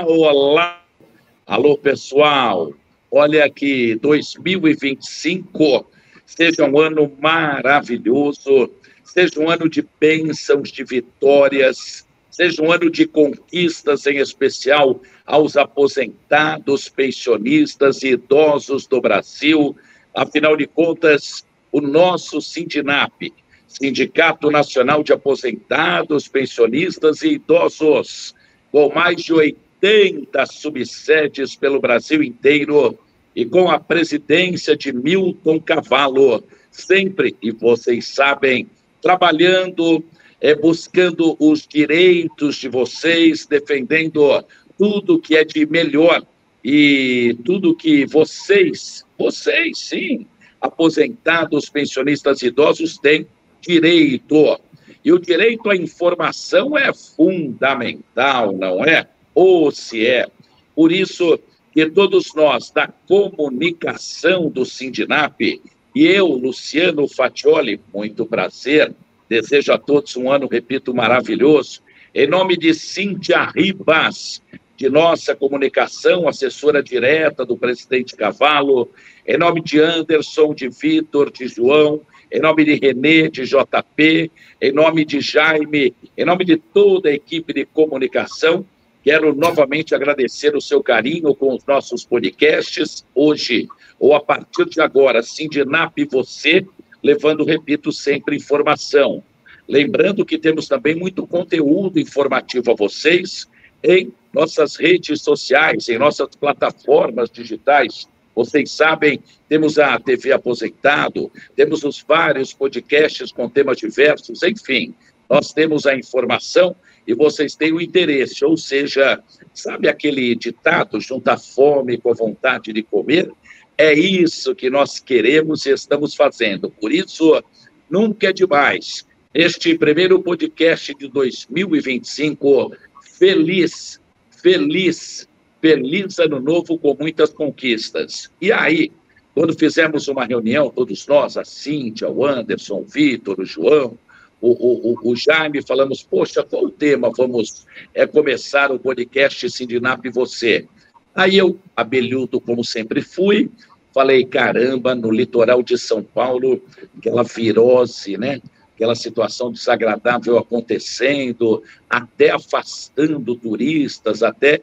olá. Alô, pessoal. Olha que 2025 seja um ano maravilhoso, seja um ano de bênçãos, de vitórias, seja um ano de conquistas, em especial aos aposentados, pensionistas e idosos do Brasil. Afinal de contas, o nosso Sindinap, Sindicato Nacional de Aposentados, Pensionistas e Idosos, com mais de 80 subsedes pelo Brasil inteiro e com a presidência de Milton Cavallo, sempre, e vocês sabem, trabalhando, buscando os direitos de vocês, defendendo tudo que é de melhor e tudo que vocês, sim, aposentados, pensionistas, idosos, têm direito. E o direito à informação é fundamental, não é? Ou se é. Por isso que todos nós da comunicação do Sindinap, e eu, Luciano Fatioli, muito prazer, desejo a todos um ano, repito, maravilhoso, em nome de Cíntia Ribas, de nossa comunicação, assessora direta do presidente Cavallo, em nome de Anderson, de Vitor, de João, em nome de Renê, de JP, em nome de Jaime, em nome de toda a equipe de comunicação, quero novamente agradecer o seu carinho com os nossos podcasts, hoje, ou a partir de agora, Sindinap e você, levando, repito, sempre informação. Lembrando que temos também muito conteúdo informativo a vocês em nossas redes sociais, em nossas plataformas digitais. Vocês sabem, temos a TV Aposentado, temos os vários podcasts com temas diversos, enfim, nós temos a informação e vocês têm o interesse, ou seja, sabe aquele ditado, junta a fome com a vontade de comer? É isso que nós queremos e estamos fazendo. Por isso, nunca é demais. Este primeiro podcast de 2025, feliz ano novo com muitas conquistas. E aí, quando fizemos uma reunião, todos nós, a Cíntia, o Anderson, o Vitor, o João, o Jaime, falamos, poxa, qual o tema? Vamos começar o podcast Sindinap e você. Aí eu, abelhudo como sempre fui, falei, caramba, no litoral de São Paulo, aquela virose, né? Aquela situação desagradável acontecendo, até afastando turistas, até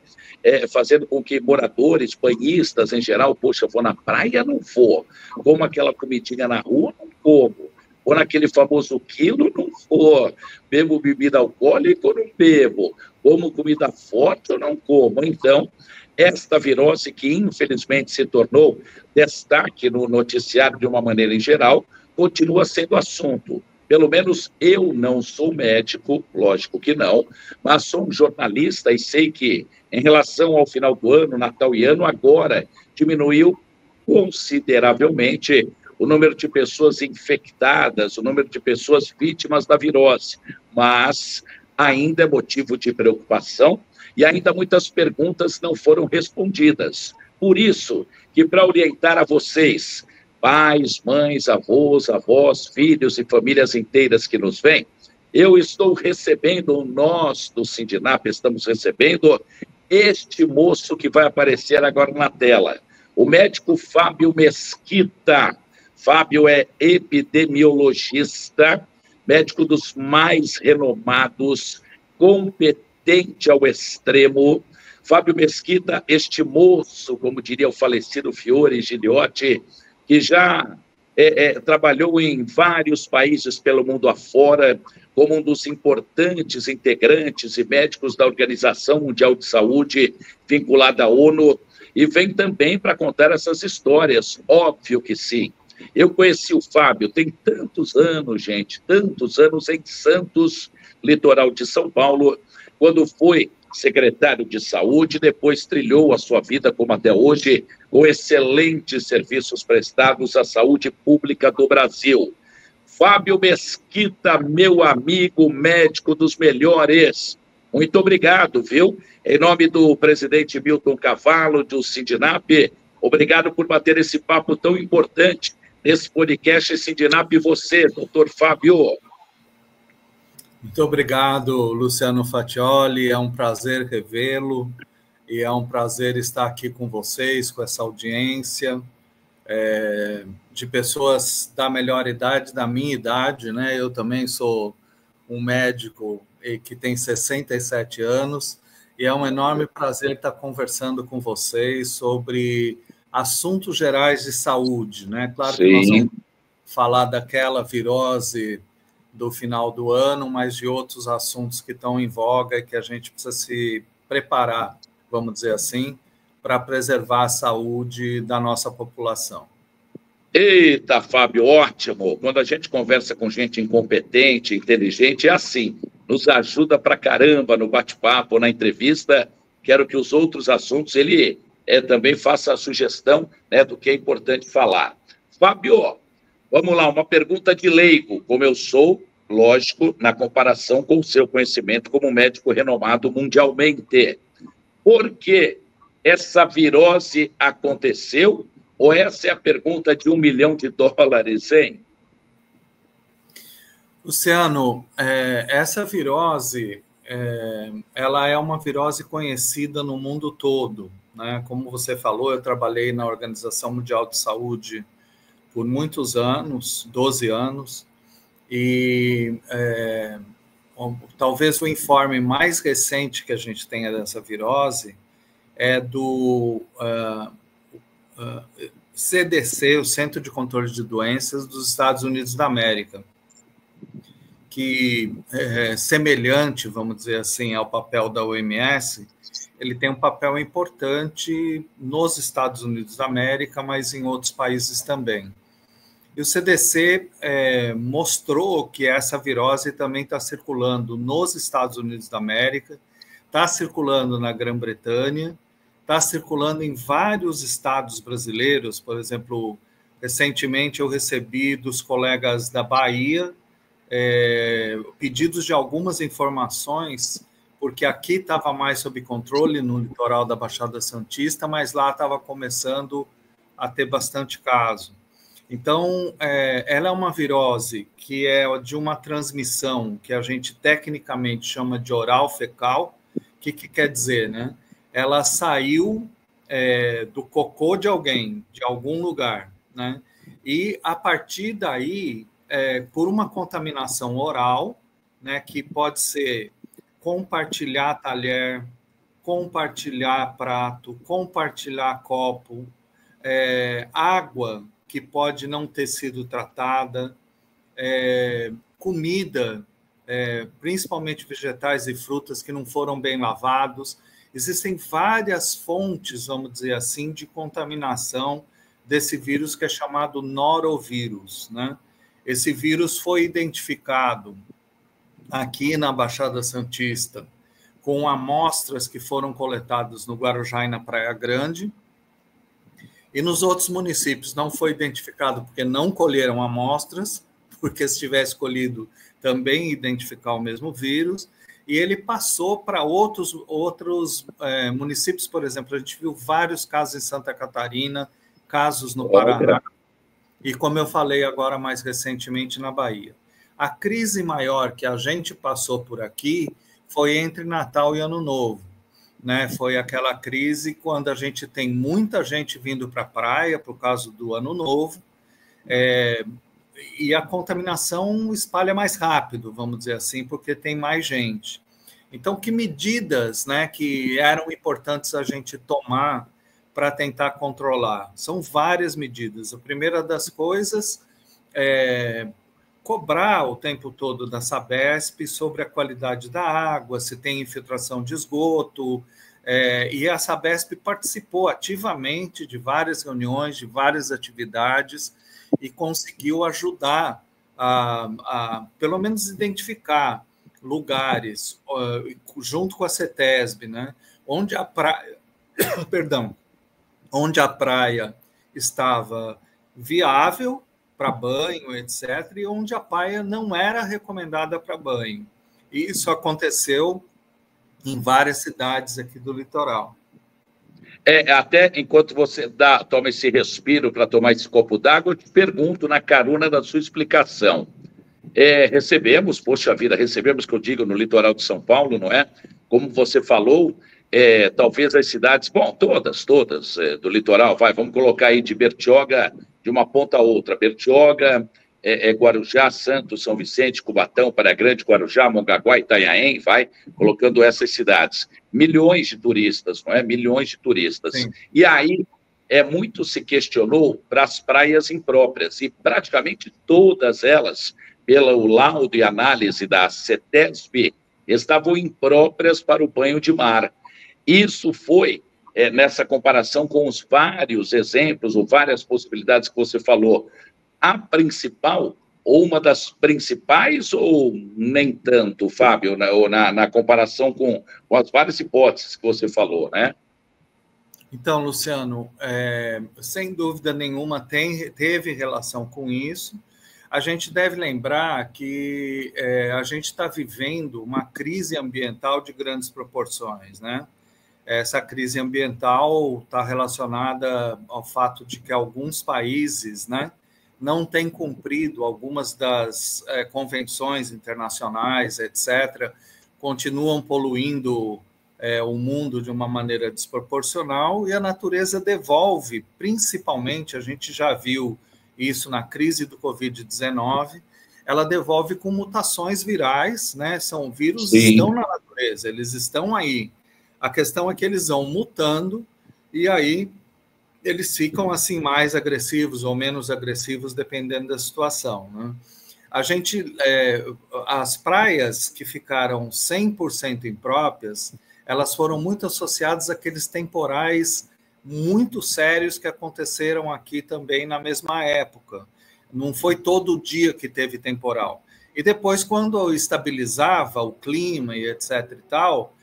fazendo com que moradores, banhistas em geral, poxa, vou na praia, não vou. Como aquela comidinha na rua, não como. Ou naquele famoso quilo, não vou. Bebo bebida alcoólica, não bebo. Como comida forte, eu não como. Então, esta virose que infelizmente se tornou destaque no noticiário de uma maneira em geral, continua sendo assunto. Pelo menos eu não sou médico, lógico que não, mas sou um jornalista e sei que, em relação ao final do ano, Natal e Ano, agora diminuiu consideravelmente o número de pessoas infectadas, o número de pessoas vítimas da virose, mas ainda é motivo de preocupação e ainda muitas perguntas não foram respondidas. Por isso que, para orientar a vocês, pais, mães, avós, filhos e famílias inteiras que nos veem, eu estou recebendo, nós do Sindinap estamos recebendo este moço que vai aparecer agora na tela, o médico Fábio Mesquita. Fábio é epidemiologista, médico dos mais renomados, competente ao extremo. Fábio Mesquita, este moço, como diria o falecido Fiore Giliotti, que já trabalhou em vários países pelo mundo afora, como um dos importantes integrantes e médicos da Organização Mundial de Saúde, vinculada à ONU, e vem também para contar essas histórias, óbvio que sim. Eu conheci o Fábio, tem tantos anos, gente, tantos anos em Santos, litoral de São Paulo, quando foi secretário de Saúde, depois trilhou a sua vida, como até hoje, com excelentes serviços prestados à saúde pública do Brasil. Fábio Mesquita, meu amigo médico dos melhores, muito obrigado, viu? Em nome do presidente Milton Cavallo, do Sindinap, obrigado por bater esse papo tão importante nesse podcast Sindinap e você, doutor Fábio. Muito obrigado, Luciano Fatioli, é um prazer revê-lo. e é um prazer estar aqui com vocês, com essa audiência, de pessoas da melhor idade, da minha idade, né? Eu também sou um médico que tem 67 anos, e é um enorme prazer estar conversando com vocês sobre assuntos gerais de saúde, né? Claro que nós vamos falar daquela virose do final do ano, mas de outros assuntos que estão em voga e que a gente precisa se preparar, vamos dizer assim, para preservar a saúde da nossa população. Eita, Fábio, ótimo. Quando a gente conversa com gente incompetente, inteligente, é assim, nos ajuda pra caramba no bate-papo, na entrevista. Quero que os outros assuntos ele também faça a sugestão, né, do que é importante falar. Fábio, vamos lá, uma pergunta de leigo, como eu sou, lógico, na comparação com o seu conhecimento como médico renomado mundialmente. Por que essa virose aconteceu? Ou essa é a pergunta de $1 milhão, hein? Luciano, essa virose, ela é uma virose conhecida no mundo todo, né? Como você falou, eu trabalhei na Organização Mundial de Saúde por muitos anos, 12 anos, e talvez o informe mais recente que a gente tenha dessa virose é do CDC, o Centro de Controle de Doenças dos Estados Unidos da América, que é semelhante, vamos dizer assim, ao papel da OMS, ele tem um papel importante nos Estados Unidos da América, mas em outros países também. E o CDC mostrou que essa virose também está circulando nos Estados Unidos da América, está circulando na Grã-Bretanha, está circulando em vários estados brasileiros. Por exemplo, recentemente eu recebi dos colegas da Bahia pedidos de algumas informações, porque aqui estava mais sob controle no litoral da Baixada Santista, mas lá estava começando a ter bastante caso. Então, ela é uma virose que é de uma transmissão que a gente tecnicamente chama de oral fecal. O que quer dizer, né? Ela saiu do cocô de alguém, de algum lugar, né? E, a partir daí, por uma contaminação oral, né, que pode ser compartilhar talher, compartilhar prato, compartilhar copo, água que pode não ter sido tratada, comida, principalmente vegetais e frutas que não foram bem lavados. Existem várias fontes, vamos dizer assim, de contaminação desse vírus que é chamado norovírus, né? Esse vírus foi identificado aqui na Baixada Santista com amostras que foram coletadas no Guarujá e na Praia Grande, e nos outros municípios não foi identificado porque não colheram amostras, porque se tivesse colhido também identificar o mesmo vírus, e ele passou para outros municípios. Por exemplo, a gente viu vários casos em Santa Catarina, casos no Paraná, e, como eu falei agora mais recentemente, na Bahia. A crise maior que a gente passou por aqui foi entre Natal e Ano Novo, né? Foi aquela crise quando a gente tem muita gente vindo para a praia por causa do Ano Novo, e a contaminação espalha mais rápido, vamos dizer assim, porque tem mais gente. Então, que medidas, né, que eram importantes a gente tomar para tentar controlar? São várias medidas. A primeira das coisas é cobrar o tempo todo da Sabesp sobre a qualidade da água, se tem infiltração de esgoto, e a Sabesp participou ativamente de várias reuniões, de várias atividades, e conseguiu ajudar a pelo menos identificar lugares, junto com a CETESB, né, onde a praia, onde a praia estava viável para banho, etc., e onde a praia não era recomendada para banho. E isso aconteceu em várias cidades aqui do litoral. Até enquanto você toma esse respiro para tomar esse copo d'água, eu te pergunto, na carona da sua explicação. Recebemos, poxa vida, recebemos, que eu digo, no litoral de São Paulo, não é? Como você falou, talvez as cidades, bom, todas do litoral, vamos colocar aí de Bertioga, de uma ponta a outra, Bertioga, Guarujá, Santos, São Vicente, Cubatão, Praia Grande, Guarujá, Mongaguá, Itanhaém, colocando essas cidades. Milhões de turistas, não é? Milhões de turistas. Sim. E aí, muito se questionou para as praias impróprias, e praticamente todas elas, pelo laudo e análise da CETESB, estavam impróprias para o banho de mar. Isso foi, nessa comparação com os vários exemplos, ou várias possibilidades que você falou, a principal, ou uma das principais, ou nem tanto, Fábio, na comparação com as várias hipóteses que você falou, né? Então, Luciano, sem dúvida nenhuma teve relação com isso. A gente deve lembrar que a gente está vivendo uma crise ambiental de grandes proporções, né? Essa crise ambiental está relacionada ao fato de que alguns países, né, não têm cumprido algumas das convenções internacionais, etc., continuam poluindo o mundo de uma maneira desproporcional, e a natureza devolve, principalmente, a gente já viu isso na crise do Covid-19, ela devolve com mutações virais, né? São vírus que estão na natureza, eles estão aí. A questão é que eles vão mutando, e aí eles ficam assim mais agressivos ou menos agressivos, dependendo da situação, né? As praias que ficaram 100% impróprias, elas foram muito associadas àqueles temporais muito sérios que aconteceram aqui também na mesma época. Não foi todo dia que teve temporal. E depois, quando estabilizava o clima e etc. e tal,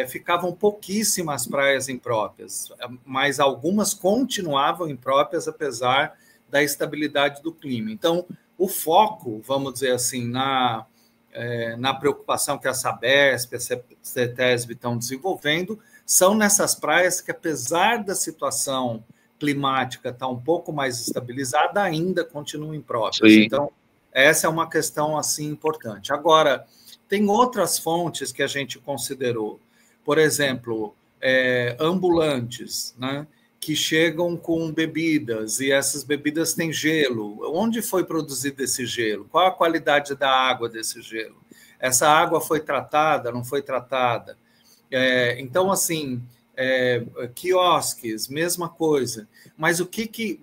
ficavam pouquíssimas praias impróprias, mas algumas continuavam impróprias apesar da estabilidade do clima. Então, o foco, vamos dizer assim, na preocupação que a Sabesp, a CETESB estão desenvolvendo, são nessas praias que, apesar da situação climática estar um pouco mais estabilizada, ainda continuam impróprias. Sim. Então, essa é uma questão assim importante. Agora, tem outras fontes que a gente considerou. Por exemplo, ambulantes, né, que chegam com bebidas, e essas bebidas têm gelo. Onde foi produzido esse gelo? Qual a qualidade da água desse gelo? Essa água foi tratada, não foi tratada? Então, assim, quiosques, mesma coisa. Mas o que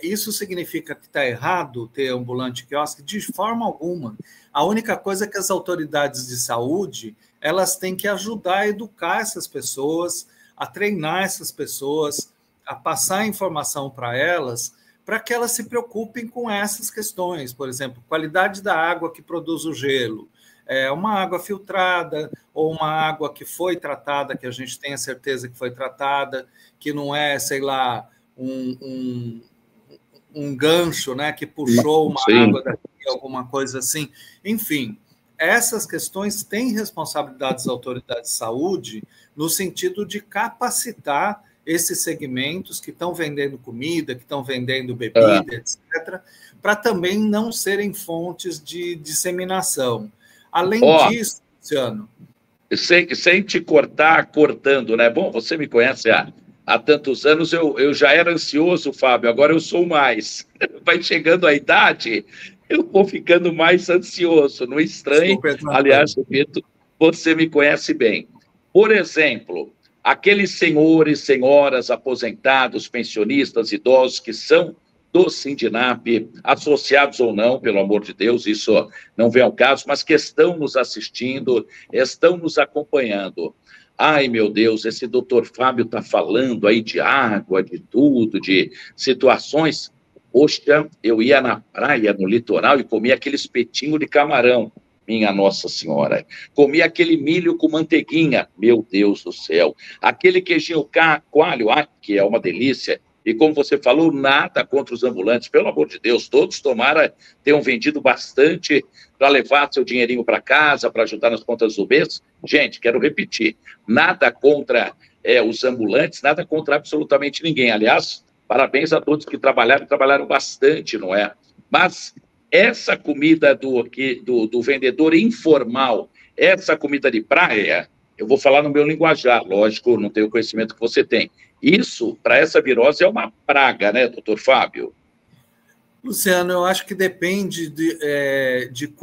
isso significa que está errado ter ambulante quiosque? De forma alguma. A única coisa é que as autoridades de saúde, elas têm que ajudar a educar essas pessoas, a treinar essas pessoas, a passar informação para elas, para que elas se preocupem com essas questões. Por exemplo, qualidade da água que produz o gelo. Uma água filtrada ou uma água que foi tratada, que a gente tenha certeza que foi tratada, que não é, sei lá, um gancho, né, que puxou uma água daqui, alguma coisa assim. Enfim, essas questões têm responsabilidade das autoridades de saúde no sentido de capacitar esses segmentos que estão vendendo comida, que estão vendendo bebida, etc., para também não serem fontes de disseminação. Além disso, Luciano... Sem te cortando, né? Bom, você me conhece há tantos anos, eu já era ansioso, Fábio, agora eu sou mais. Vai chegando a idade, eu vou ficando mais ansioso, não estranhe. Aliás, repito, você me conhece bem. Por exemplo, aqueles senhores, senhoras, aposentados, pensionistas, idosos que são do Sindinap, associados ou não, pelo amor de Deus, isso não vem ao caso, mas que estão nos assistindo, estão nos acompanhando. Ai, meu Deus, esse doutor Fábio está falando aí de água, de tudo, de situações. Poxa, eu ia na praia, no litoral, e comia aquele espetinho de camarão, minha Nossa Senhora. Comia aquele milho com manteiguinha, meu Deus do céu. Aquele queijinho coalho, que é uma delícia. E como você falou, nada contra os ambulantes, pelo amor de Deus, todos tenham vendido bastante para levar seu dinheirinho para casa, para ajudar nas contas do mês. Gente, quero repetir, nada contra os ambulantes, nada contra absolutamente ninguém. Aliás, parabéns a todos que trabalharam bastante, não é? Mas essa comida do vendedor informal, essa comida de praia, eu vou falar no meu linguajar, lógico, não tenho o conhecimento que você tem. Isso, para essa virose, é uma praga, né, doutor Fábio? Luciano, eu acho que depende de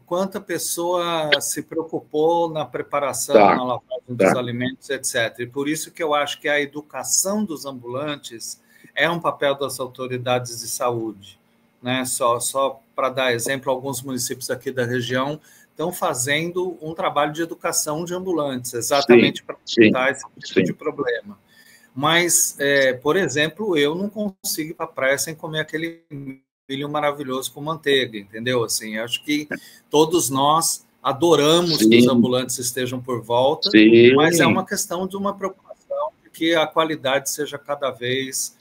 quanta pessoa se preocupou na preparação, na lavagem dos alimentos, etc. E por isso que eu acho que a educação dos ambulantes é um papel das autoridades de saúde, né? Só para dar exemplo, alguns municípios aqui da região estão fazendo um trabalho de educação de ambulantes, exatamente para evitar esse tipo de problema. Mas, por exemplo, eu não consigo ir para a praia sem comer aquele milho maravilhoso com manteiga, entendeu? Assim, acho que todos nós adoramos que os ambulantes estejam por volta, mas é uma questão de uma preocupação de que a qualidade seja cada vez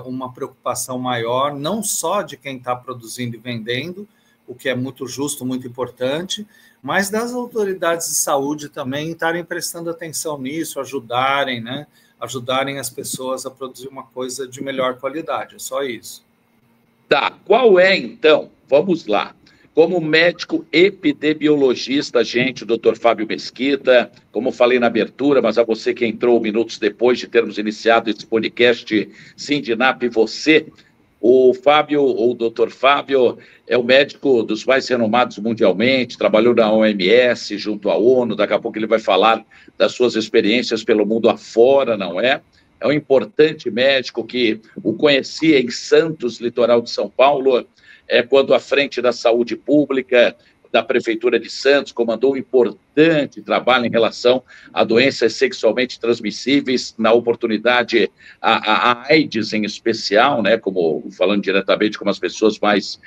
uma preocupação maior, não só de quem está produzindo e vendendo, o que é muito justo, muito importante, mas das autoridades de saúde também estarem prestando atenção nisso, ajudarem, né? Ajudarem as pessoas a produzir uma coisa de melhor qualidade, é só isso. Tá, qual é, então, vamos lá, como médico epidemiologista, gente, o doutor Fábio Mesquita, como falei na abertura, mas a você que entrou minutos depois de termos iniciado esse podcast Sindinap Você, o Fábio, ou o doutor Fábio, é o médico dos mais renomados mundialmente, trabalhou na OMS, junto à ONU, daqui a pouco ele vai falar das suas experiências pelo mundo afora, não é? É um importante médico que o conhecia em Santos, litoral de São Paulo, quando à frente da saúde pública da Prefeitura de Santos, comandou um importante trabalho em relação a doenças sexualmente transmissíveis, na oportunidade a AIDS em especial, né, como falando diretamente como as pessoas mais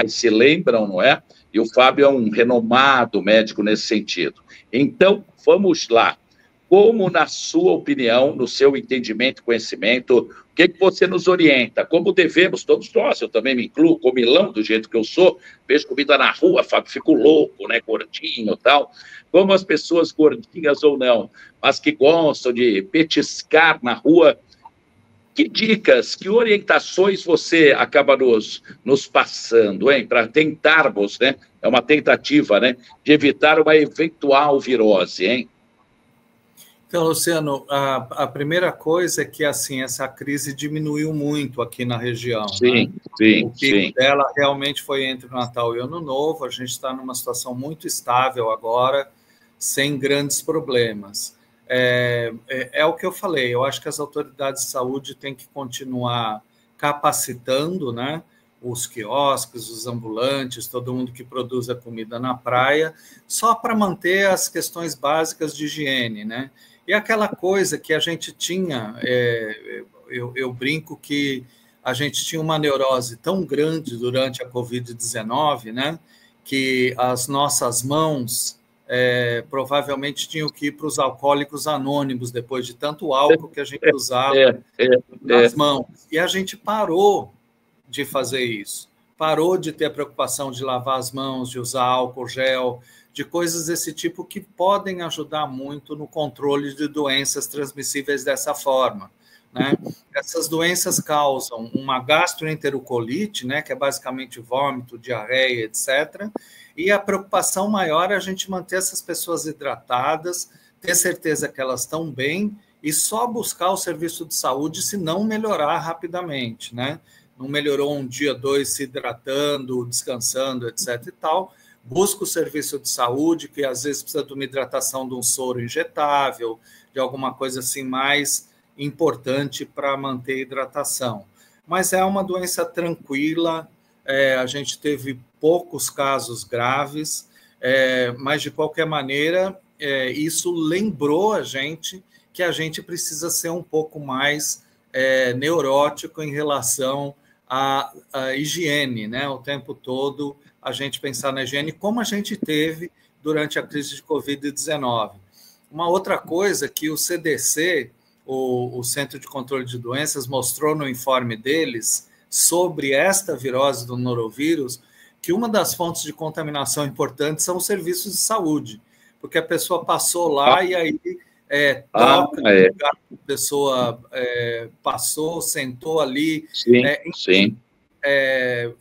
se lembram, não é? E o Fábio é um renomado médico nesse sentido. Então, vamos lá. Como, na sua opinião, no seu entendimento e conhecimento, o que você nos orienta? Como devemos, todos nós, eu também me incluo, comilão do jeito que eu sou, vejo comida na rua, Fábio, fico louco, né, gordinho e tal. Como as pessoas gordinhas ou não, mas que gostam de petiscar na rua, que dicas, que orientações você acaba nos passando, hein, para tentarmos, né, é uma tentativa, né, de evitar uma eventual virose, hein? Então, Luciano, a primeira coisa é que, assim, essa crise diminuiu muito aqui na região. Sim, né? sim, o pico dela realmente foi entre o Natal e o Ano Novo. A gente está numa situação muito estável agora, sem grandes problemas. É o que eu falei, eu acho que as autoridades de saúde têm que continuar capacitando, né? Os quiosques, os ambulantes, todo mundo que produz a comida na praia, só para manter as questões básicas de higiene, né? E aquela coisa que a gente tinha, eu brinco que a gente tinha uma neurose tão grande durante a Covid-19, né, que as nossas mãos provavelmente tinham que ir para os alcoólicos anônimos, depois de tanto álcool que a gente usava nas mãos. E a gente parou de fazer isso, parou de ter a preocupação de lavar as mãos, de usar álcool gel, de coisas desse tipo que podem ajudar muito no controle de doenças transmissíveis dessa forma. Né? Essas doenças causam uma gastroenterocolite, né, que é basicamente vômito, diarreia, etc. E a preocupação maior é a gente manter essas pessoas hidratadas, ter certeza que elas estão bem e só buscar o serviço de saúde se não melhorar rapidamente. Né? Não melhorou um dia, dois, se hidratando, descansando, etc. e tal, busca o serviço de saúde, que às vezes precisa de uma hidratação de um soro injetável, de alguma coisa assim mais importante para manter a hidratação. Mas é uma doença tranquila, a gente teve poucos casos graves, mas de qualquer maneira, isso lembrou a gente que a gente precisa ser um pouco mais neurótico em relação à higiene, né? O tempo todo a gente pensar na higiene, como a gente teve durante a crise de Covid-19. Uma outra coisa que o CDC, o Centro de Controle de Doenças, mostrou no informe deles sobre esta virose do norovirus, que uma das fontes de contaminação importantes são os serviços de saúde, porque a pessoa passou lá e aí troca de lugar, a pessoa passou, sentou ali. Sim.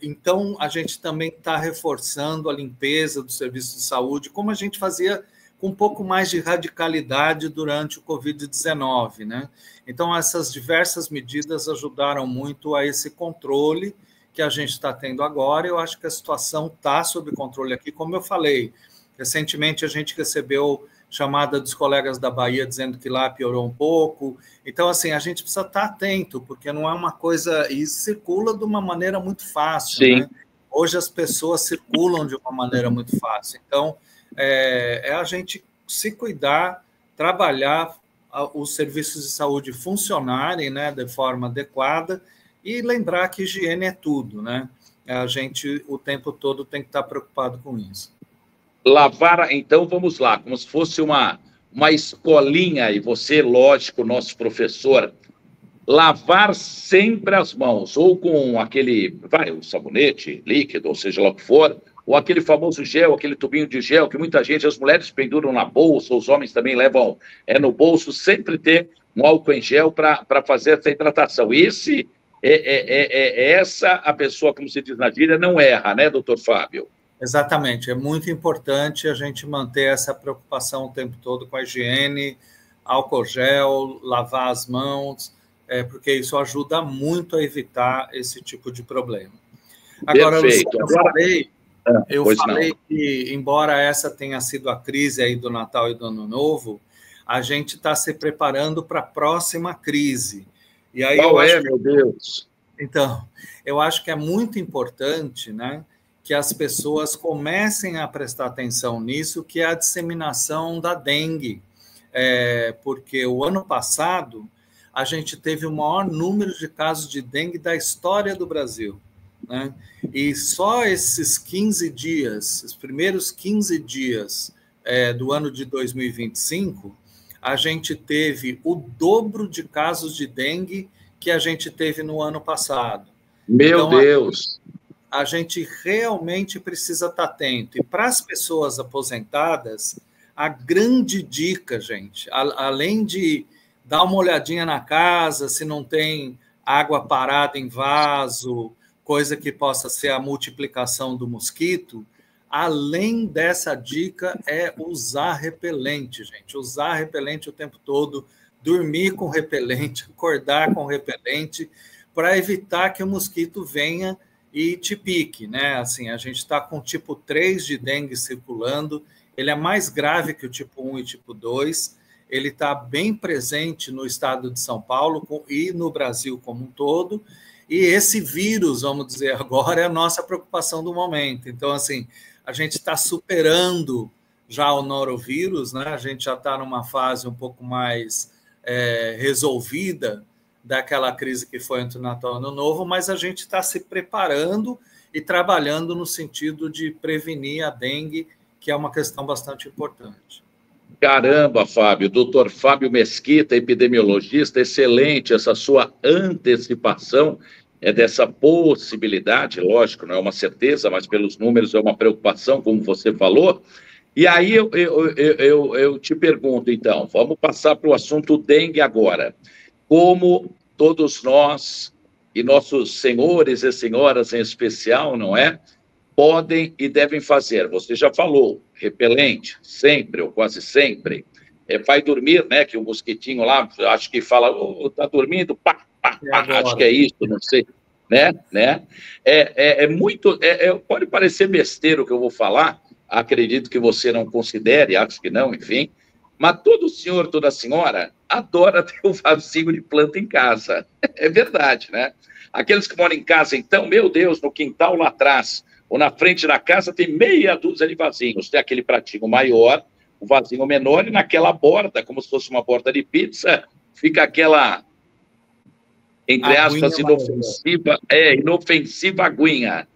Então, a gente também está reforçando a limpeza do serviço de saúde, como a gente fazia com um pouco mais de radicalidade durante o Covid-19, né? Então, essas diversas medidas ajudaram muito a esse controle que a gente está tendo agora. Eu acho que a situação está sob controle aqui, como eu falei. Recentemente, a gente recebeu chamada dos colegas da Bahia dizendo que lá piorou um pouco. Então, assim, a gente precisa estar atento, porque não é uma coisa... E circula de uma maneira muito fácil, Sim. né? Hoje as pessoas circulam de uma maneira muito fácil. Então, é a gente se cuidar, trabalhar, os serviços de saúde funcionarem, né, de forma adequada, e lembrar que higiene é tudo, né? A gente, o tempo todo, tem que estar preocupado com isso. Lavar, então vamos lá, como se fosse uma escolinha, e você, lógico, nosso professor, lavar sempre as mãos, ou com aquele, o sabonete líquido, ou seja lá o que for, ou aquele famoso gel, aquele tubinho de gel, que muita gente, as mulheres penduram na bolsa, os homens também levam no bolso, sempre ter um álcool em gel para fazer essa hidratação. Esse, essa a pessoa, como se diz na gíria, não erra, né, doutor Fábio? Exatamente, é muito importante a gente manter essa preocupação o tempo todo com a higiene, álcool gel, lavar as mãos, porque isso ajuda muito a evitar esse tipo de problema. Agora, Perfeito. eu falei que, embora essa tenha sido a crise aí do Natal e do Ano Novo, a gente está se preparando para a próxima crise. E aí Qual meu Deus? Então, eu acho que é muito importante, né, que as pessoas comecem a prestar atenção nisso, que é a disseminação da dengue. Porque o ano passado a gente teve o maior número de casos de dengue da história do Brasil, né? E só esses 15 dias, os primeiros 15 dias do ano de 2025, a gente teve o dobro de casos de dengue que a gente teve no ano passado. Meu Deus! A gente realmente precisa estar atento. E para as pessoas aposentadas, a grande dica, gente, além de dar uma olhadinha na casa, se não tem água parada em vaso, coisa que possa ser a multiplicação do mosquito, além dessa dica é usar repelente, gente. Usar repelente o tempo todo, dormir com repelente, acordar com repelente, para evitar que o mosquito venha e te pique, né? Assim, a gente está com o tipo 3 de dengue circulando, ele é mais grave que o tipo 1 e tipo 2, ele está bem presente no estado de São Paulo e no Brasil como um todo, e esse vírus, vamos dizer agora, é a nossa preocupação do momento. Então, assim, a gente está superando já o norovírus, né? A gente já está numa fase um pouco mais resolvida daquela crise que foi entre o Natal e o Ano Novo, mas a gente está se preparando e trabalhando no sentido de prevenir a dengue, que é uma questão bastante importante. Caramba, Fábio, doutor Fábio Mesquita, epidemiologista, excelente essa sua antecipação dessa possibilidade, lógico, não é uma certeza, mas pelos números é uma preocupação, como você falou. E aí eu te pergunto, então, vamos passar para o assunto dengue agora. Como todos nós, e nossos senhores e senhoras em especial, não é? Podem e devem fazer. Você já falou, repelente, sempre ou quase sempre. Vai dormir, né? Que o mosquitinho lá, acho que fala, tá dormindo, pá, pá, pá, acho que é isso, não sei. Né? Muito. Pode parecer besteira o que eu vou falar, acredito que você não considere, acho que não, enfim. Mas todo senhor, toda senhora adora ter um vasinho de planta em casa. É verdade, né? Aqueles que moram em casa, então, meu Deus, no quintal lá atrás, ou na frente da casa, tem meia dúzia de vasinhos. Tem aquele pratinho maior, o vasinho menor, e naquela borda, como se fosse uma borda de pizza, fica aquela, entre aspas, inofensiva aguinha.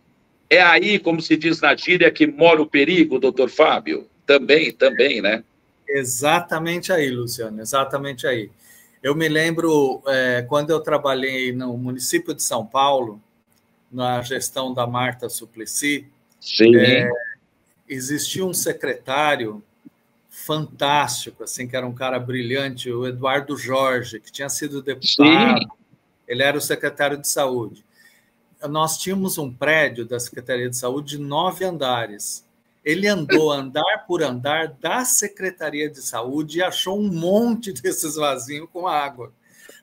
É aí, como se diz na gíria, que mora o perigo, doutor Fábio? Também, né? Exatamente aí, Luciano, exatamente aí. Eu me lembro, quando eu trabalhei no município de São Paulo, na gestão da Marta Suplicy, existia um secretário fantástico, assim, que era um cara brilhante, o Eduardo Jorge, que tinha sido deputado, ele era o secretário de saúde. Nós tínhamos um prédio da Secretaria de Saúde de 9 andares, Ele andou andar por andar da Secretaria de Saúde e achou um monte desses vasinhos com água,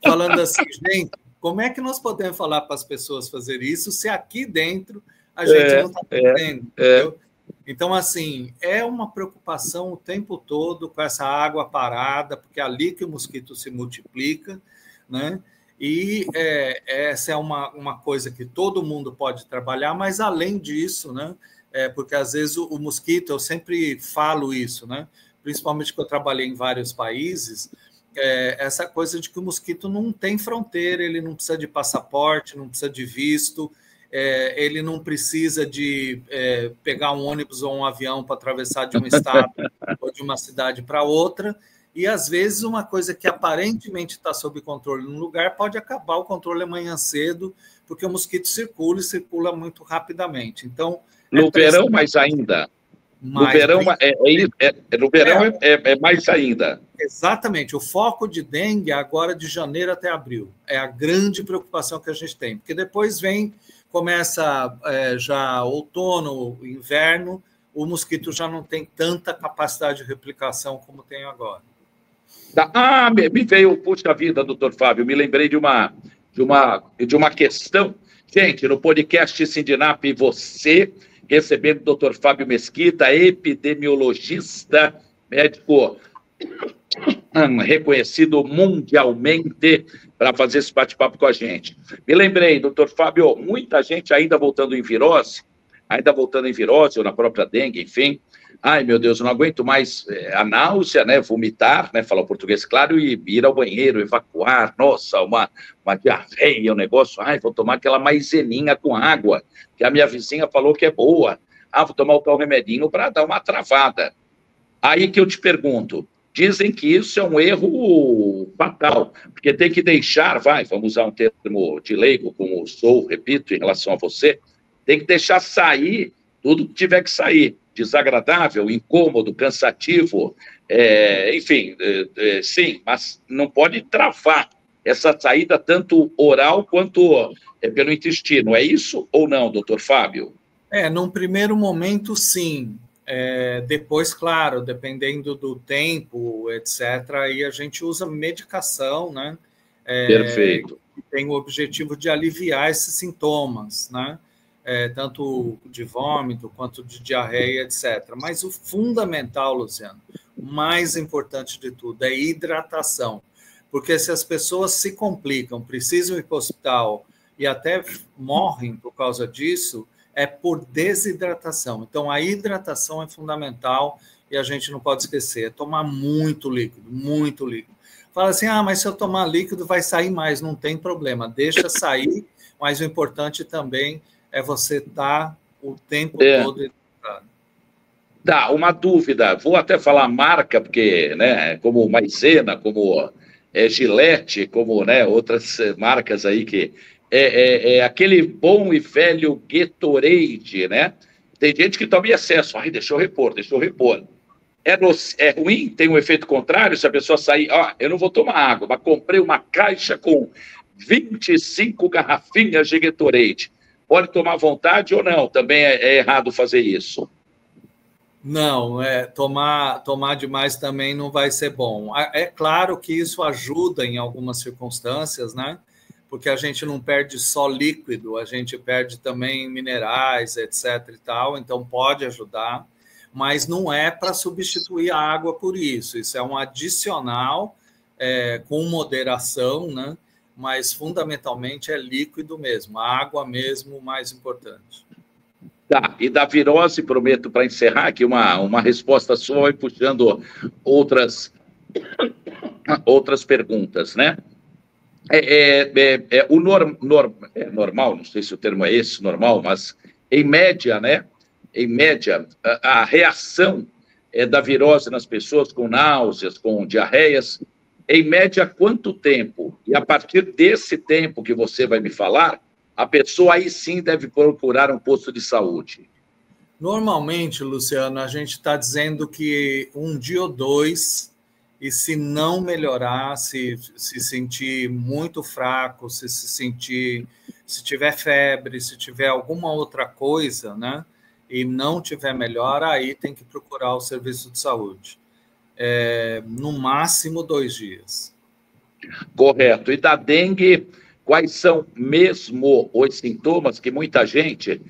falando assim, gente, como é que nós podemos falar para as pessoas fazer isso se aqui dentro a gente não está fazendo, entendeu? Então, assim, é uma preocupação o tempo todo com essa água parada, porque é ali que o mosquito se multiplica, né? E essa é uma coisa que todo mundo pode trabalhar, mas além disso, né? Porque às vezes o mosquito, eu sempre falo isso, né? Principalmente que eu trabalhei em vários países, essa coisa de que o mosquito não tem fronteira, ele não precisa de passaporte, não precisa de visto, ele não precisa de pegar um ônibus ou um avião para atravessar de um estado ou de uma cidade para outra, e às vezes uma coisa que aparentemente está sob controle num lugar pode acabar o controle amanhã cedo, porque o mosquito circula e circula muito rapidamente. Então, no verão, mais ainda. No verão, no verão é mais ainda. Exatamente. O foco de dengue é agora de janeiro até abril. É a grande preocupação que a gente tem, porque depois começa já outono, inverno, o mosquito já não tem tanta capacidade de replicação como tem agora. Me veio, puxa vida, doutor Fábio, me lembrei de uma questão. Gente, no podcast Sindinap, você recebendo o doutor Fábio Mesquita, epidemiologista, médico reconhecido mundialmente, para fazer esse bate-papo com a gente. Me lembrei, doutor Fábio, muita gente ainda voltando em virose, ou na própria dengue, enfim. Ai, meu Deus, eu não aguento mais a náusea, né? Vomitar, né? Falar o português claro, e ir ao banheiro, evacuar. Nossa, uma diarreia, um negócio. Ai, vou tomar aquela maizeninha com água, que a minha vizinha falou que é boa. Vou tomar o tal remedinho para dar uma travada. Aí que eu te pergunto, dizem que isso é um erro fatal, porque tem que deixar, vamos usar um termo de leigo, como sou, repito, em relação a você, tem que deixar sair tudo que tiver que sair. Desagradável, incômodo, cansativo, enfim, sim, mas não pode travar essa saída tanto oral quanto pelo intestino. É isso ou não, doutor Fábio? Num primeiro momento, sim. Depois, claro, dependendo do tempo, etc., aí a gente usa medicação, né? Perfeito. Que tem o objetivo de aliviar esses sintomas, né? Tanto de vômito quanto de diarreia, etc. Mas o fundamental, Luciano, o mais importante de tudo é hidratação. Porque se as pessoas se complicam, precisam ir para o hospital e até morrem por causa disso, é por desidratação. Então, a hidratação é fundamental e a gente não pode esquecer, é tomar muito líquido, muito líquido. Fala assim, mas se eu tomar líquido vai sair mais, não tem problema, deixa sair, mas o importante também é você estar o tempo todo hidratado. Tá, uma dúvida, vou até falar marca, porque, né, como Maizena, como Gillette, como, né, outras marcas aí que... aquele bom e velho Gatorade, né? Tem gente que toma em excesso. Deixa eu repor. É ruim? Tem um efeito contrário? Se a pessoa sair, eu não vou tomar água, mas comprei uma caixa com 25 garrafinhas de Gatorade. Pode tomar à vontade ou não? Também é errado fazer isso. Não, tomar demais também não vai ser bom. É claro que isso ajuda em algumas circunstâncias, né? Porque a gente não perde só líquido, a gente perde também minerais, etc. e tal, então pode ajudar, mas não é para substituir a água por isso. Isso é um adicional com moderação, né? Mas fundamentalmente é líquido mesmo, a água mesmo o mais importante. Tá, e da virose, prometo para encerrar aqui uma resposta sua e puxando outras perguntas, né? Normal, não sei se o termo é esse, normal, mas em média, né? Em média, a reação da virose nas pessoas com náuseas, com diarreias, em média, quanto tempo? E a partir desse tempo que você vai me falar, a pessoa aí sim deve procurar um posto de saúde. Normalmente, Luciano, a gente está dizendo que 1 dia ou 2, e se não melhorar, se sentir muito fraco, se tiver febre, se tiver alguma outra coisa, né? e não tiver melhora, aí tem que procurar o serviço de saúde. No máximo 2 dias. Correto. E da dengue, quais são mesmo os sintomas que muita gente,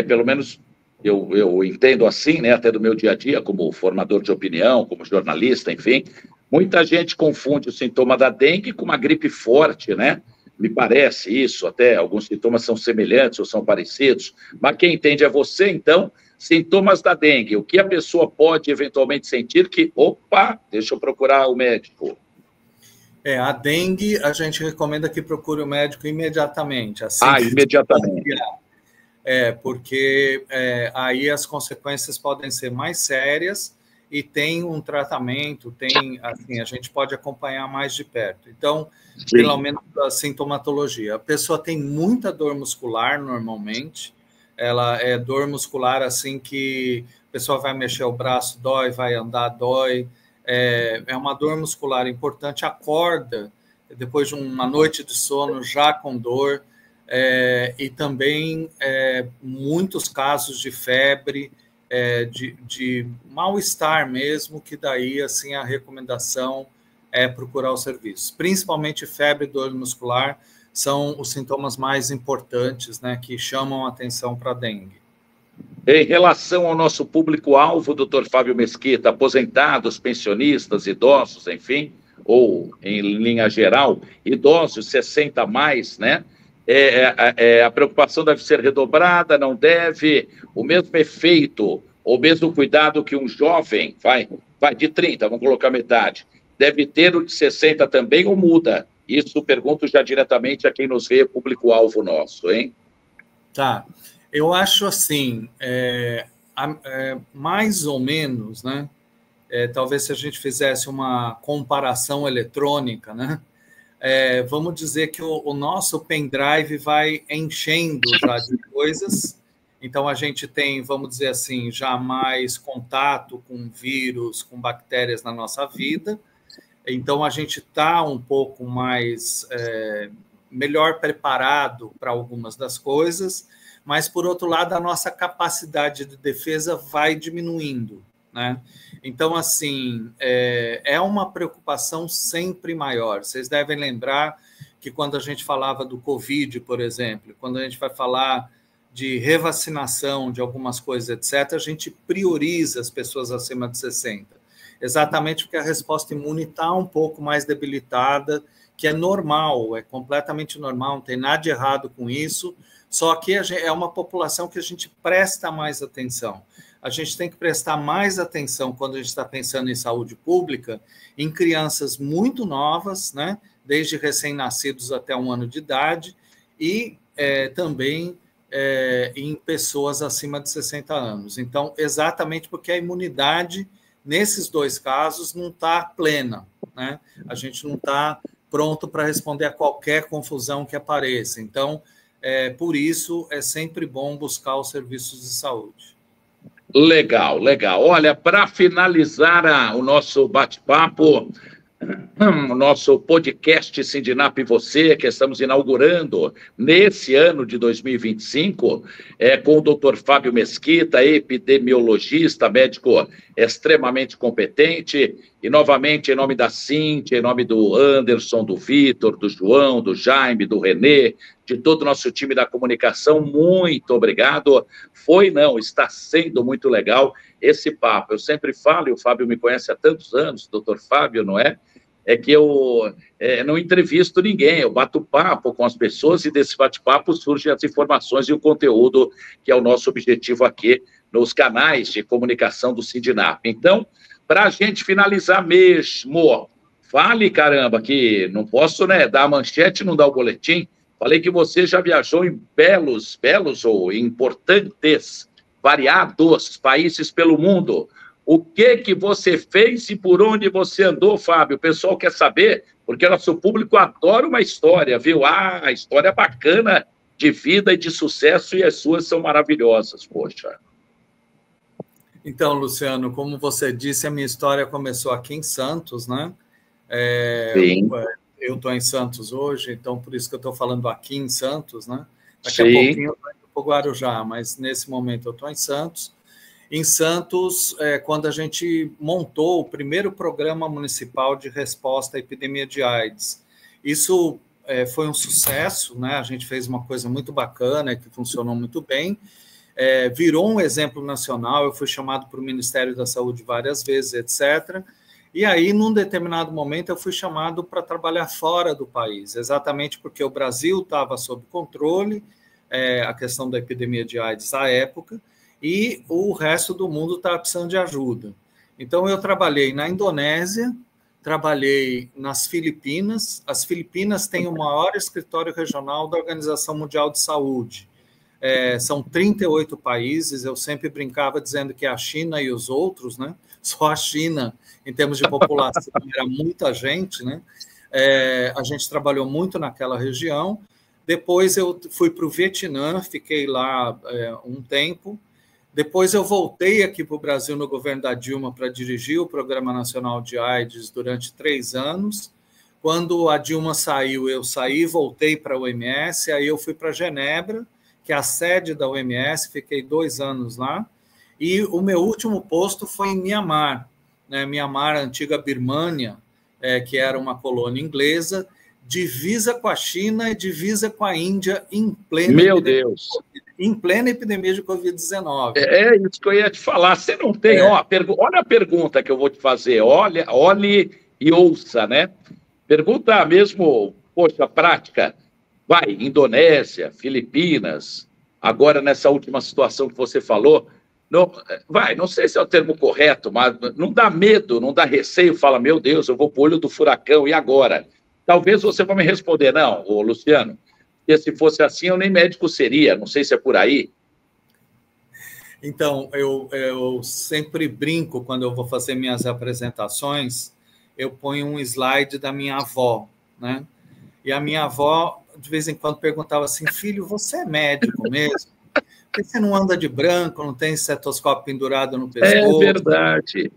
pelo menos eu entendo assim, né, até do meu dia a dia, como formador de opinião, como jornalista, enfim, muita gente confunde o sintoma da dengue com uma gripe forte, né? Me parece isso, até alguns sintomas são semelhantes ou são parecidos, mas quem entende é você, então, sintomas da dengue, o que a pessoa pode eventualmente sentir que, opa, deixa eu procurar o médico. A dengue, a gente recomenda que procure o médico imediatamente. Assim imediatamente. Porque aí as consequências podem ser mais sérias e tem um tratamento, assim, a gente pode acompanhar mais de perto. Então, sim, pelo menos a sintomatologia. A pessoa tem muita dor muscular, normalmente. Ela é dor muscular, assim, que a pessoa vai mexer o braço, dói, vai andar, dói. É uma dor muscular importante, acorda depois de uma noite de sono já com dor, e também muitos casos de febre, de mal-estar mesmo, que daí assim a recomendação é procurar o serviço. Principalmente febre e dor muscular são os sintomas mais importantes, né, que chamam a atenção para a dengue. Em relação ao nosso público-alvo, doutor Fábio Mesquita, aposentados, pensionistas, idosos, enfim, ou em linha geral, idosos 60 a mais, né? A preocupação deve ser redobrada, não deve, o mesmo efeito, o mesmo cuidado que um jovem, vai de 30, vamos colocar metade, deve ter o de 60 também ou muda? Isso pergunto já diretamente a quem nos vê, público-alvo nosso, hein? Tá. Eu acho assim, mais ou menos, né? Talvez se a gente fizesse uma comparação eletrônica, né? Vamos dizer que o nosso pendrive vai enchendo já de coisas, então a gente tem, vamos dizer assim, já mais contato com vírus, com bactérias na nossa vida, então a gente está um pouco mais melhor preparado para algumas das coisas, mas, por outro lado, a nossa capacidade de defesa vai diminuindo, né? Então, assim, é uma preocupação sempre maior. Vocês devem lembrar que quando a gente falava do Covid, por exemplo, quando a gente vai falar de revacinação, de algumas coisas, etc., a gente prioriza as pessoas acima de 60, exatamente porque a resposta imune está um pouco mais debilitada, que é normal, é completamente normal, não tem nada de errado com isso, só que é uma população que a gente presta mais atenção. A gente tem que prestar mais atenção quando a gente está pensando em saúde pública, em crianças muito novas, né, desde recém-nascidos até 1 ano de idade, e também em pessoas acima de 60 anos. Então, exatamente porque a imunidade, nesses 2 casos, não está plena, né? A gente não está pronto para responder a qualquer confusão que apareça. Então, por isso, é sempre bom buscar os serviços de saúde. Legal, legal. Olha, para finalizar o nosso bate-papo, o nosso podcast Sindinap e Você, que estamos inaugurando nesse ano de 2025, com o doutor Fábio Mesquita, epidemiologista, médico extremamente competente, e novamente em nome da Cíntia, em nome do Anderson, do Vitor, do João, do Jaime, do Renê, de todo o nosso time da comunicação, muito obrigado. Está sendo muito legal esse papo. Eu sempre falo, e o Fábio me conhece há tantos anos, doutor Fábio, não é? Que eu não entrevisto ninguém, eu bato papo com as pessoas e desse bate-papo surgem as informações e o conteúdo que é o nosso objetivo aqui nos canais de comunicação do Sindinap. Então, para a gente finalizar mesmo, fale, caramba, que não posso, né, dar a manchete e não dar o boletim. Falei que você já viajou em belos ou importantes, variados países pelo mundo. O que você fez e por onde você andou, Fábio? O pessoal quer saber, porque o nosso público adora uma história, viu? História bacana de vida e de sucesso, e as suas são maravilhosas, poxa. Então, Luciano, como você disse, a minha história começou aqui em Santos, né? Sim. Eu estou em Santos hoje, então por isso que eu estou falando aqui em Santos, né? Daqui Sim. a pouquinho eu estou indo para o Guarujá, mas nesse momento eu estou em Santos. Em Santos, quando a gente montou o primeiro programa municipal de resposta à epidemia de AIDS. Isso foi um sucesso, né? A gente fez uma coisa muito bacana, que funcionou muito bem, virou um exemplo nacional, eu fui chamado para o Ministério da Saúde várias vezes, etc., e aí, num determinado momento, eu fui chamado para trabalhar fora do país, exatamente porque o Brasil estava sob controle, a questão da epidemia de AIDS à época, e o resto do mundo estava precisando de ajuda. Então, eu trabalhei na Indonésia, trabalhei nas Filipinas. As Filipinas têm o maior escritório regional da Organização Mundial de Saúde. São 38 países, eu sempre brincava dizendo que a China e os outros, né? Só a China, em termos de população, era muita gente, né? A gente trabalhou muito naquela região. Depois eu fui para o Vietnã, fiquei lá um tempo. Depois eu voltei aqui para o Brasil no governo da Dilma para dirigir o Programa Nacional de AIDS durante 3 anos. Quando a Dilma saiu, eu saí, voltei para a OMS, aí eu fui para Genebra, que é a sede da OMS, fiquei 2 anos lá, e o meu último posto foi em Mianmar, né? Mianmar, a antiga Birmânia, que era uma colônia inglesa, divisa com a China e divisa com a Índia em plena epidemia de Covid-19. É isso que eu ia te falar. Você não tem, olha a pergunta que eu vou te fazer, olhe e ouça, né? Pergunta mesmo, poxa, prática. Vai, Indonésia, Filipinas, agora nessa última situação que você falou, não sei se é o termo correto, mas não dá medo, não dá receio, fala, meu Deus, eu vou para o olho do furacão, e agora? Talvez você vá me responder, não, Luciano, porque se fosse assim, eu nem médico seria, não sei se é por aí. Então, eu sempre brinco, quando eu vou fazer minhas apresentações, eu ponho um slide da minha avó, né? E a minha avó, de vez em quando, perguntava assim, filho, você é médico mesmo? Porque você não anda de branco, não tem estetoscópio pendurado no pescoço? É verdade.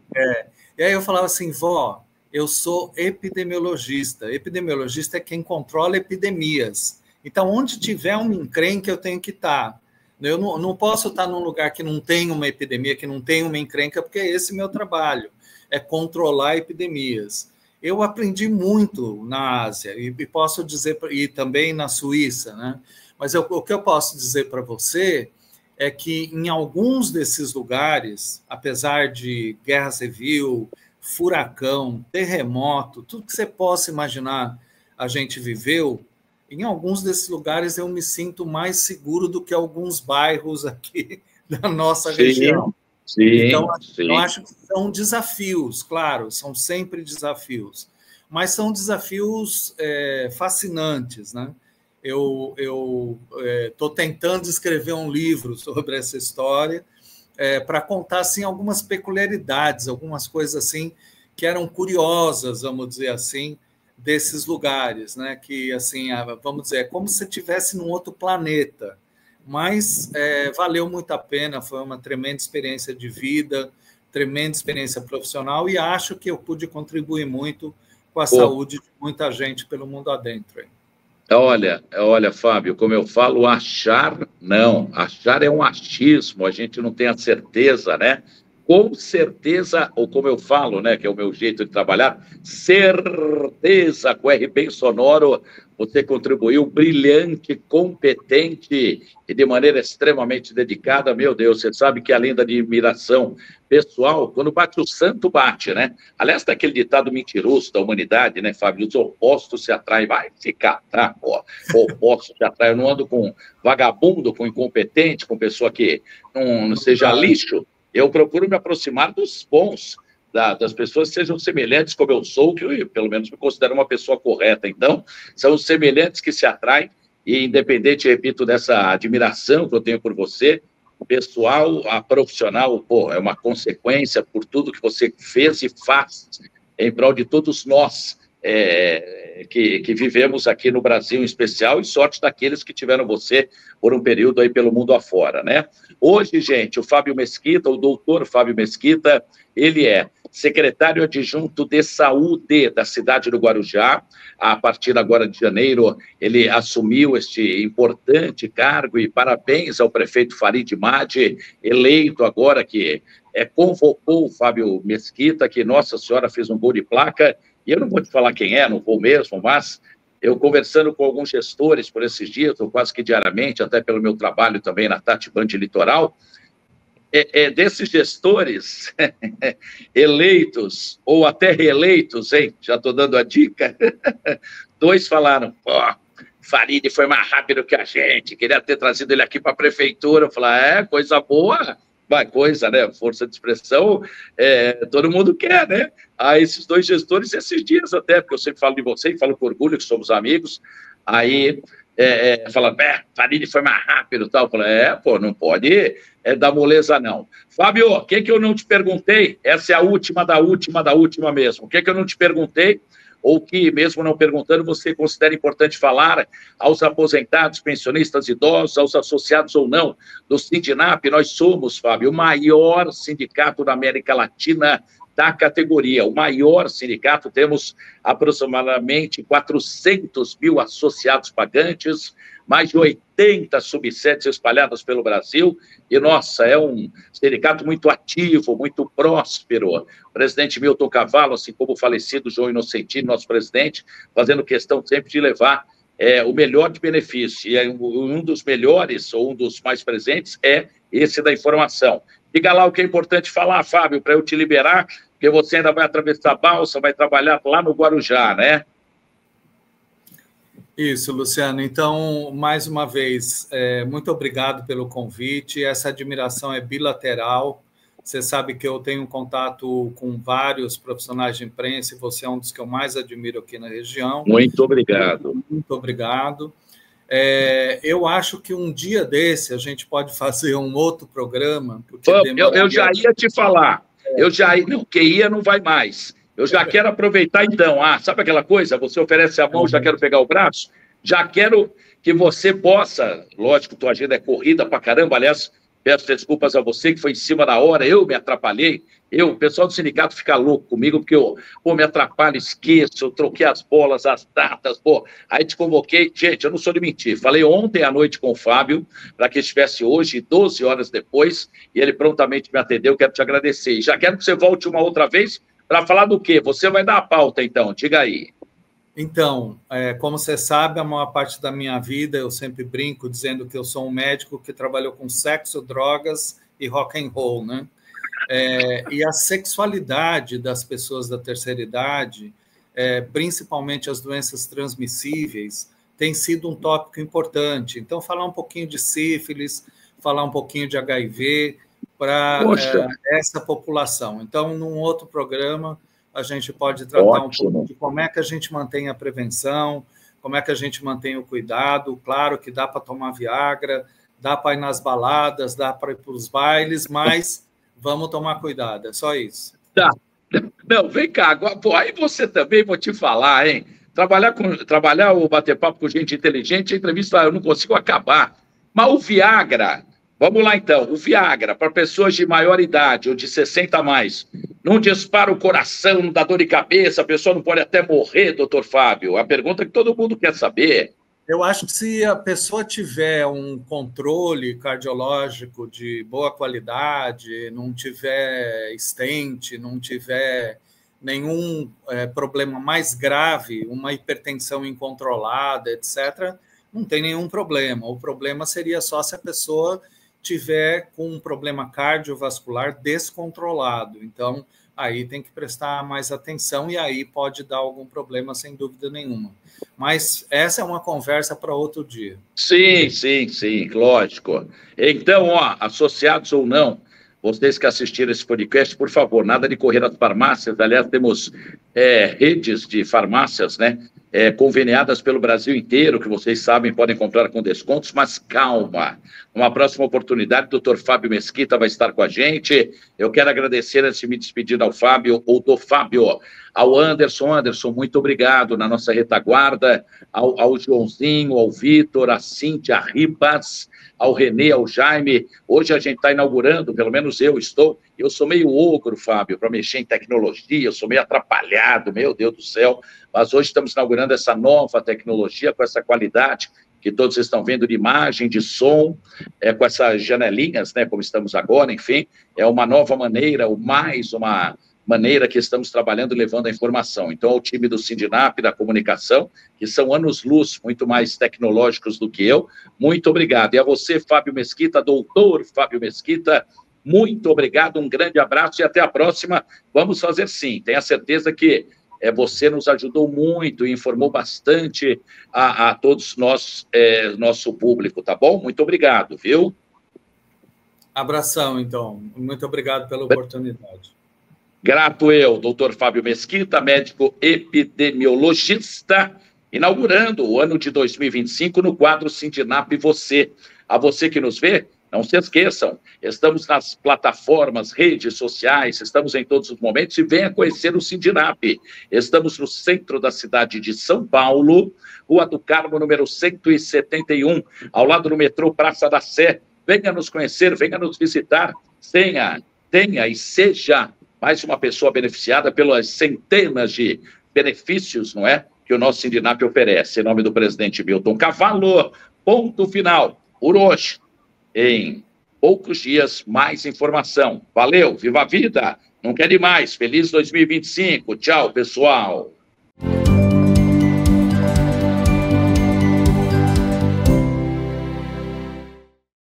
E aí eu falava assim, vó, eu sou epidemiologista. Epidemiologista é quem controla epidemias. Então, onde tiver uma encrenca, eu tenho que estar. Eu não posso estar num lugar que não tem uma epidemia, que não tem uma encrenca, porque esse é meu trabalho, é controlar epidemias. Eu aprendi muito na Ásia, e posso dizer, e também na Suíça, né? Mas o que eu posso dizer para você é que em alguns desses lugares, apesar de guerra civil, furacão, terremoto, tudo que você possa imaginar a gente viveu, em alguns desses lugares eu me sinto mais seguro do que alguns bairros aqui da nossa região. Então, eu acho que são desafios, claro, são sempre desafios, mas são desafios fascinantes, né? Eu estou tentando escrever um livro sobre essa história para contar assim, algumas peculiaridades, algumas coisas assim que eram curiosas, vamos dizer assim, desses lugares, né? Que, assim, vamos dizer, é como se estivesse num outro planeta. Mas valeu muito a pena, foi uma tremenda experiência de vida, tremenda experiência profissional, e acho que eu pude contribuir muito com a saúde de muita gente pelo mundo adentro. Olha, Fábio, como eu falo, achar é um achismo, a gente não tem a certeza, né? Com certeza, ou como eu falo, né, que é o meu jeito de trabalhar, certeza, com R bem sonoro, você contribuiu brilhante, competente e de maneira extremamente dedicada. Meu Deus, você sabe que além da admiração pessoal, quando bate o santo, bate, né? Aliás, daquele ditado mentiroso da humanidade, né, Fábio? Os opostos se atraem, vai se catar, ó. Opostos se atraem. Eu não ando com vagabundo, com incompetente, com pessoa que não seja lixo. Eu procuro me aproximar dos bons, das pessoas que sejam semelhantes como eu sou, que eu, pelo menos, me considero uma pessoa correta. Então, são os semelhantes que se atraem, e independente, repito, dessa admiração que eu tenho por você, pessoal, a profissional, é uma consequência por tudo que você fez e faz em prol de todos nós que vivemos aqui no Brasil em especial, e sorte daqueles que tiveram você por um período aí pelo mundo afora, né? Hoje, gente, o Fábio Mesquita, o doutor Fábio Mesquita, ele é secretário adjunto de saúde da cidade do Guarujá. A partir agora de janeiro, ele assumiu este importante cargo e parabéns ao prefeito Farid Madi, eleito agora, que convocou o Fábio Mesquita, que Nossa Senhora fez um gol de placa, e eu não vou te falar quem é, não vou mesmo, mas eu conversando com alguns gestores por esses dias, ou quase que diariamente, até pelo meu trabalho também na Tati Band Litoral, desses gestores eleitos ou até reeleitos, hein? Já estou dando a dica. 2 falaram, pô, Farid foi mais rápido que a gente, queria ter trazido ele aqui para a prefeitura. Eu falei, coisa boa, vai, coisa, né? Força de expressão, todo mundo quer, né? Aí esses 2 gestores, esses dias até, porque eu sempre falo de você e falo com orgulho que somos amigos, aí falando, Farid foi mais rápido e tal. Eu falei, pô, não pode dar moleza, não. Fábio, o que eu não te perguntei? Essa é a última da última mesmo. O que eu não te perguntei, ou que, mesmo não perguntando, você considera importante falar aos aposentados, pensionistas, idosos, aos associados ou não do Sindinap? Nós somos, Fábio, o maior sindicato da América Latina da categoria, o maior sindicato, temos aproximadamente 400 mil associados pagantes, mais de 80 subsedes espalhadas pelo Brasil, e, nossa, é um sindicato muito ativo, muito próspero. O presidente Milton Cavallo, assim como o falecido João Inocentino, nosso presidente, fazendo questão sempre de levar o melhor de benefício, e um dos melhores, ou um dos mais presentes, é esse da informação. Diga lá o que é importante falar, Fábio, para eu te liberar, porque você ainda vai atravessar a balsa, vai trabalhar lá no Guarujá, né? Isso, Luciano. Então, mais uma vez, muito obrigado pelo convite. Essa admiração é bilateral. Você sabe que eu tenho contato com vários profissionais de imprensa e você é um dos que eu mais admiro aqui na região. Muito obrigado. Muito obrigado. Eu acho que um dia desse a gente pode fazer um outro programa. Eu já ia te falar. Não, que ia não vai mais. Eu já quero aproveitar, então. Sabe aquela coisa? Você oferece a mão, já quero pegar o braço. Já quero que você possa... Lógico, tua agenda é corrida pra caramba. Aliás, peço desculpas a você, que foi em cima da hora. Eu me atrapalhei. O pessoal do sindicato fica louco comigo, porque eu me atrapalho, esqueço, eu troquei as bolas, as datas, aí te convoquei. Gente, eu não sou de mentir. Falei ontem à noite com o Fábio, para que estivesse hoje, 12 horas depois, e ele prontamente me atendeu. Quero te agradecer. E já quero que você volte uma outra vez para falar do quê? Você vai dar a pauta, então. Diga aí. Então, como você sabe, a maior parte da minha vida, eu sempre brinco dizendo que eu sou um médico que trabalhou com sexo, drogas e rock and roll, né? E a sexualidade das pessoas da terceira idade, principalmente as doenças transmissíveis, tem sido um tópico importante. Então, falar um pouquinho de sífilis, falar um pouquinho de HIV para essa população. Então, num outro programa, a gente pode tratar um pouco de como é que a gente mantém a prevenção, como é que a gente mantém o cuidado. Claro que dá para tomar Viagra, dá para ir nas baladas, dá para ir para os bailes, mas vamos tomar cuidado, é só isso. Tá. Não, vem cá, agora, aí você também, vou te falar, hein? Trabalhar ou bater papo com gente inteligente, a entrevista eu não consigo acabar. Mas o Viagra, vamos lá então, o Viagra, para pessoas de maior idade ou de 60 a mais, não dispara o coração, não dá dor de cabeça, a pessoa não pode até morrer, doutor Fábio? A pergunta que todo mundo quer saber. Eu acho que se a pessoa tiver um controle cardiológico de boa qualidade, não tiver stent, não tiver nenhum problema mais grave, uma hipertensão incontrolada, etc., não tem nenhum problema. O problema seria só se a pessoa tiver com um problema cardiovascular descontrolado. Então, aí tem que prestar mais atenção e aí pode dar algum problema, sem dúvida nenhuma. Mas essa é uma conversa para outro dia. Sim, lógico. Então, associados ou não, vocês que assistiram esse podcast, por favor, nada de correr às farmácias. Aliás, temos redes de farmácias, né, conveniadas pelo Brasil inteiro, que vocês sabem, podem comprar com descontos, mas calma. Uma próxima oportunidade, o doutor Fábio Mesquita vai estar com a gente. Eu quero agradecer, antes de me despedir ao Fábio, ou do Fábio, ao Anderson. Anderson, muito obrigado na nossa retaguarda, ao Joãozinho, ao Vitor, à Cíntia, a Ribas, ao Renê, ao Jaime. Hoje a gente está inaugurando, pelo menos eu estou Eu sou meio ogro, Fábio, para mexer em tecnologia, eu sou meio atrapalhado, meu Deus do céu. Mas hoje estamos inaugurando essa nova tecnologia com essa qualidade que todos estão vendo de imagem, de som, com essas janelinhas, né, como estamos agora, enfim, é uma nova maneira, ou mais uma maneira que estamos trabalhando, levando a informação. Então, ao time do Sindinap, da comunicação, que são anos-luz, muito mais tecnológicos do que eu, muito obrigado. E a você, Fábio Mesquita, doutor Fábio Mesquita, muito obrigado, um grande abraço e até a próxima. Vamos fazer sim, tenha certeza que você nos ajudou muito e informou bastante a todos nós, nosso público, tá bom? Muito obrigado, viu? Abração, então. Muito obrigado pela oportunidade. Grato eu, doutor Fábio Mesquita, médico epidemiologista, inaugurando o ano de 2025 no quadro Sindinap Você. A você que nos vê, não se esqueçam, estamos nas plataformas, redes sociais, estamos em todos os momentos e venha conhecer o Sindinap. Estamos no centro da cidade de São Paulo, Rua do Carmo, número 171, ao lado do metrô Praça da Sé. Venha nos conhecer, venha nos visitar, tenha e seja mais uma pessoa beneficiada pelas centenas de benefícios, não é, que o nosso Sindinap oferece. Em nome do presidente Milton Cavallo, ponto final. Por hoje, em poucos dias, mais informação. Valeu, viva a vida, não quer demais. Feliz 2025. Tchau, pessoal.